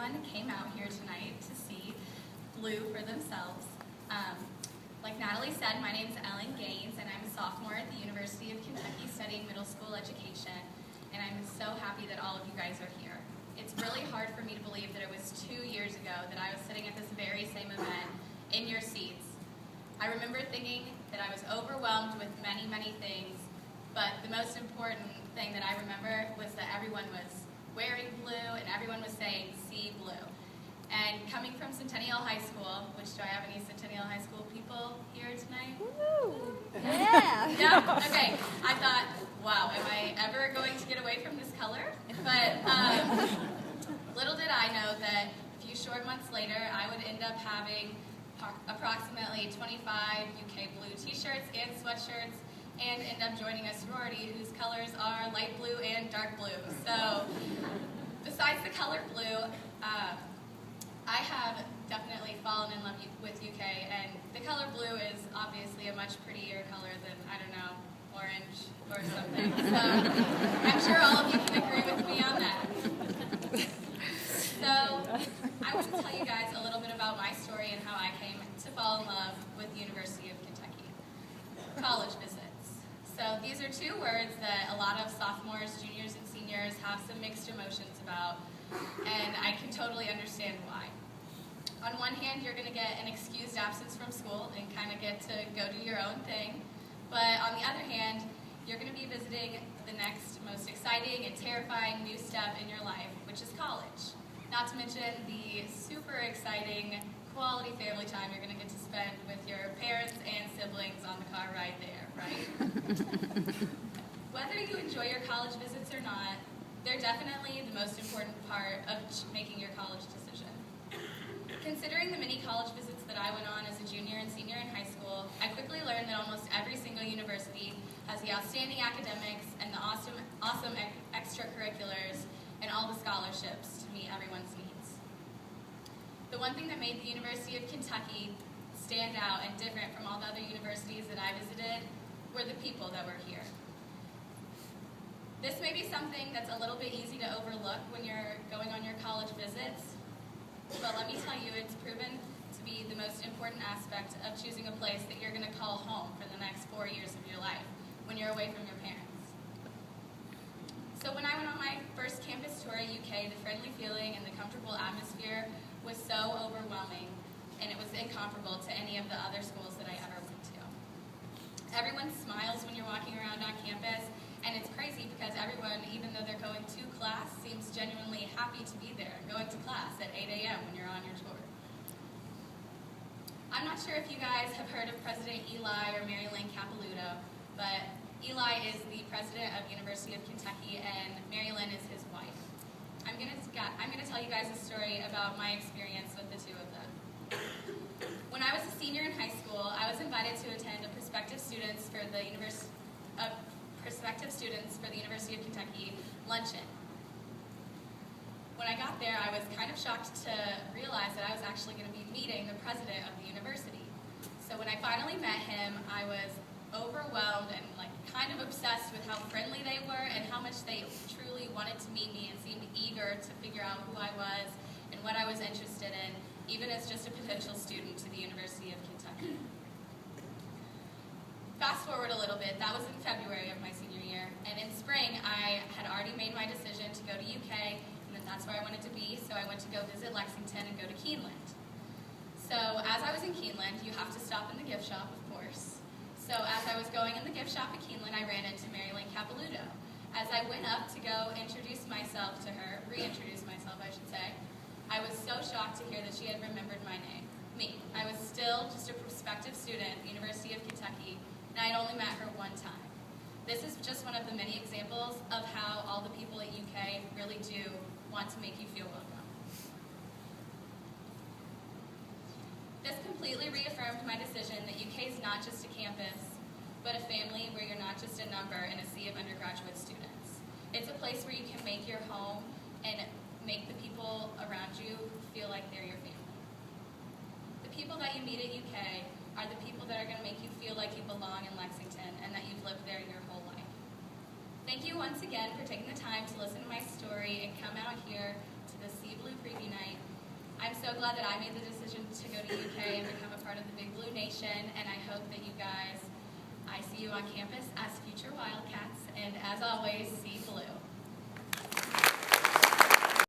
everyone came out here tonight to see blue for themselves. Like Natalie said, my name is Ellen Gaines, and I'm a sophomore at the University of Kentucky studying middle school education, and I'm so happy that all of you guys are here. It's really hard for me to believe that it was 2 years ago that I was sitting at this very same event in your seats. I remember thinking that I was overwhelmed with many, many things, but the most important thing that I remember was that everyone was wearing blue and everyone was saying, "See blue." And coming from Centennial High School, which, do I have any Centennial High School people here tonight? Woo! Yeah! No? Okay. I thought, wow, am I ever going to get away from this color? But little did I know that a few short months later, I would end up having approximately 25 UK blue t-shirts and sweatshirts, and end up joining a sorority whose colors are light blue and dark blue. So, besides the color blue, I have definitely fallen in love with UK, and the color blue is obviously a much prettier color than, I don't know, orange or something. So I'm sure all of you can agree with me on that. So I want to tell you guys a little bit about my story and how I came to fall in love with the University of Kentucky. College visits. So these are two words that a lot of sophomores, juniors, and seniors have some mixed emotions about, and I can totally understand why. On one hand, you're going to get an excused absence from school and kind of get to go do your own thing. But on the other hand, you're going to be visiting the next most exciting and terrifying new step in your life, which is college. Not to mention the super exciting quality family time you're going to get to spend with your parents and siblings on the car ride there, right? Whether you enjoy your college visits or not, they're definitely the most important part of making your college decision. Considering the many college visits that I went on as a junior and senior in high school, I quickly learned that almost every single university has the outstanding academics and the awesome extracurriculars and all the scholarships to meet everyone's needs. The one thing that made the University of Kentucky stand out and different from all the other universities that I visited were the people that were here. This may be something that's a little bit easy to overlook when you're going on your college visits, but let me tell you, it's proven to be the most important aspect of choosing a place that you're going to call home for the next 4 years of your life when you're away from your parents. So when I went on my first campus tour at UK, the friendly feeling and the comfortable atmosphere was so overwhelming, and it was incomparable to any of the other schools that I ever went to. Everyone smiles when you're walking around on campus, and it's crazy because everyone, even though they're going to class, seems genuinely happy to be there, going to class at 8 a.m. when you're on your tour. I'm not sure if you guys have heard of President Eli or Mary Lynn Capilouto, but Eli is the president of University of Kentucky, and Mary Lynn is his wife. I'm gonna tell you guys a story about my experience with the two of them. When I was a senior in high school, I was invited to attend a prospective students for the University of Kentucky luncheon. When I got there, I was kind of shocked to realize that I was actually going to be meeting the president of the university. So when I finally met him, I was overwhelmed and kind of obsessed with how friendly they were and how much they truly wanted to meet me and seemed eager to figure out who I was and what I was interested in, even as just a potential student to the University of Kentucky. Fast forward a little bit, that was in February of my senior year, and in spring I had already made my decision to go to UK, and that's where I wanted to be, so I went to go visit Lexington and go to Keeneland. So as I was in Keeneland, you have to stop in the gift shop, of course. So as I was going in the gift shop at Keeneland, I ran into Mary Lynn Capilouto. As I went up to go introduce myself to her, reintroduce myself I should say, I was so shocked to hear that she had remembered my name, me. I was still just a prospective student at the University of Kentucky, and I had only met her one time. This is just one of the many examples of how all the people at UK really do want to make you feel welcome. This completely reaffirmed my decision that UK is not just a campus, but a family where you're not just a number in a sea of undergraduate students. It's a place where you can make your home and make the people around you feel like they're your family. The people that you meet at UK are the people that are going to make you feel like you belong in Lexington and that you've lived there your whole life. Thank you once again for taking the time to listen to my story and come out here to the Sea Blue Preview Night so glad that I made the decision to go to UK and become a part of the Big Blue Nation, and I hope that you guys, I see you on campus as future Wildcats, and as always, see blue.